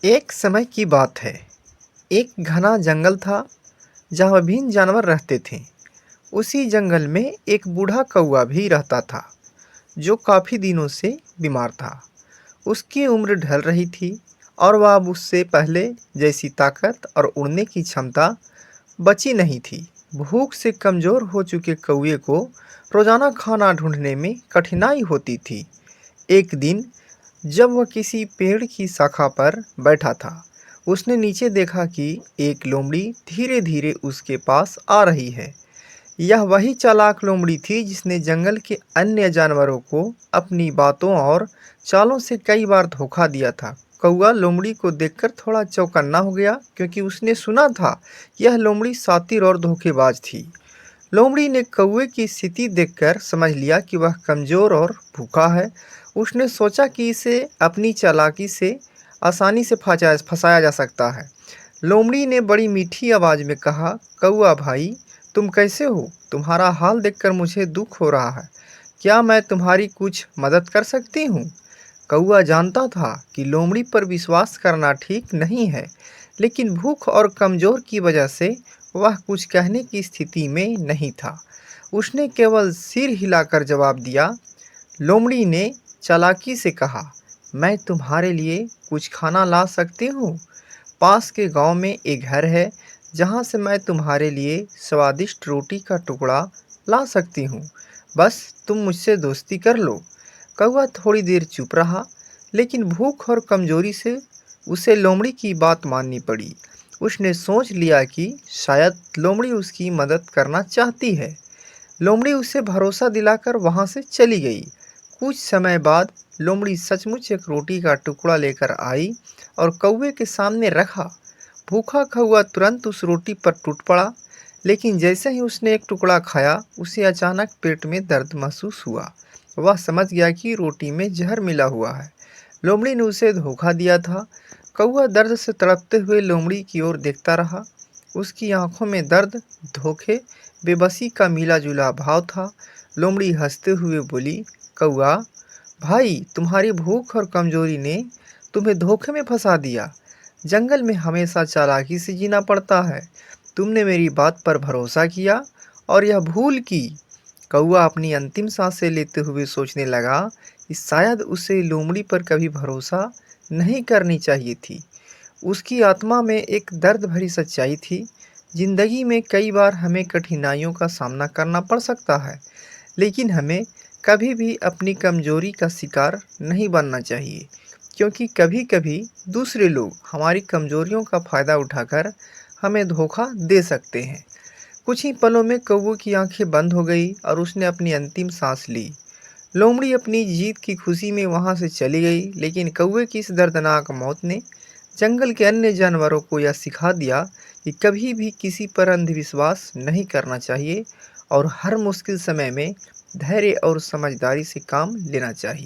एक समय की बात है। एक घना जंगल था जहाँ विभिन्न जानवर रहते थे। उसी जंगल में एक बूढ़ा कौआ भी रहता था जो काफी दिनों से बीमार था। उसकी उम्र ढल रही थी और वह अब उससे पहले जैसी ताकत और उड़ने की क्षमता बची नहीं थी। भूख से कमजोर हो चुके कौए को रोजाना खाना ढूंढने में कठिनाई होती थी। एक दिन जब वह किसी पेड़ की शाखा पर बैठा था, उसने नीचे देखा कि एक लोमड़ी धीरे-धीरे उसके पास आ रही है। यह वही चालाक लोमड़ी थी जिसने जंगल के अन्य जानवरों को अपनी बातों और चालों से कई बार धोखा दिया था। कौआ लोमड़ी को देखकर थोड़ा चौकन्ना हो गया क्योंकि उसने सुना था यह लोमड़ी शातिर और धोखेबाज थी। लोमड़ी ने कौवे की स्थिति देखकर समझ लिया कि वह कमजोर और भूखा है। उसने सोचा कि इसे अपनी चालाकी से आसानी से फंसाया जा सकता है। लोमड़ी ने बड़ी मीठी आवाज में कहा, कौआ भाई, तुम कैसे हो? तुम्हारा हाल देखकर मुझे दुख हो रहा है। क्या मैं तुम्हारी कुछ मदद कर सकती हूँ? कौआ जानता था कि लोमड़ी पर विश्वास करना ठीक नहीं है, लेकिन भूख और कमजोर की वजह से वह कुछ कहने की स्थिति में नहीं था। उसने केवल सिर हिलाकर जवाब दिया। लोमड़ी ने चालाकी से कहा, मैं तुम्हारे लिए कुछ खाना ला सकती हूँ। पास के गांव में एक घर है जहाँ से मैं तुम्हारे लिए स्वादिष्ट रोटी का टुकड़ा ला सकती हूँ। बस तुम मुझसे दोस्ती कर लो। कौवा थोड़ी देर चुप रहा, लेकिन भूख और कमजोरी से उसे लोमड़ी की बात माननी पड़ी। उसने सोच लिया कि शायद लोमड़ी उसकी मदद करना चाहती है। लोमड़ी उसे भरोसा दिलाकर वहां से चली गई। कुछ समय बाद लोमड़ी सचमुच एक रोटी का टुकड़ा लेकर आई और कौवे के सामने रखा। भूखा कौवा तुरंत उस रोटी पर टूट पड़ा, लेकिन जैसे ही उसने एक टुकड़ा खाया, उसे अचानक पेट में दर्द महसूस हुआ। वह समझ गया कि रोटी में जहर मिला हुआ है। लोमड़ी ने उसे धोखा दिया था। कौवा दर्द से तड़पते हुए लोमड़ी की ओर देखता रहा। उसकी आंखों में दर्द, धोखे, बेबसी का मिला-जुला भाव था। लोमड़ी हंसते हुए बोली, कौआ भाई, तुम्हारी भूख और कमजोरी ने तुम्हें धोखे में फंसा दिया। जंगल में हमेशा चालाकी से जीना पड़ता है। तुमने मेरी बात पर भरोसा किया और यह भूल की। कौआ अपनी अंतिम सांसें लेते हुए सोचने लगा कि शायद उसे लोमड़ी पर कभी भरोसा नहीं करनी चाहिए थी। उसकी आत्मा में एक दर्द भरी सच्चाई थी। जिंदगी में कई बार हमें कठिनाइयों का सामना करना पड़ सकता है, लेकिन हमें कभी भी अपनी कमजोरी का शिकार नहीं बनना चाहिए, क्योंकि कभी-कभी दूसरे लोग हमारी कमजोरियों का फायदा उठाकर हमें धोखा दे सकते हैं। कुछ ही पलों में कौवे की आंखें बंद हो गई और उसने अपनी अंतिम सांस ली। लोमड़ी अपनी जीत की खुशी में वहां से चली गई, लेकिन कौवे की इस दर्दनाक मौत ने जंगल के अन्य जानवरों को यह सिखा दिया कि कभी भी किसी पर अंधविश्वास नहीं करना चाहिए और हर मुश्किल समय में धैर्य और समझदारी से काम लेना चाहिए।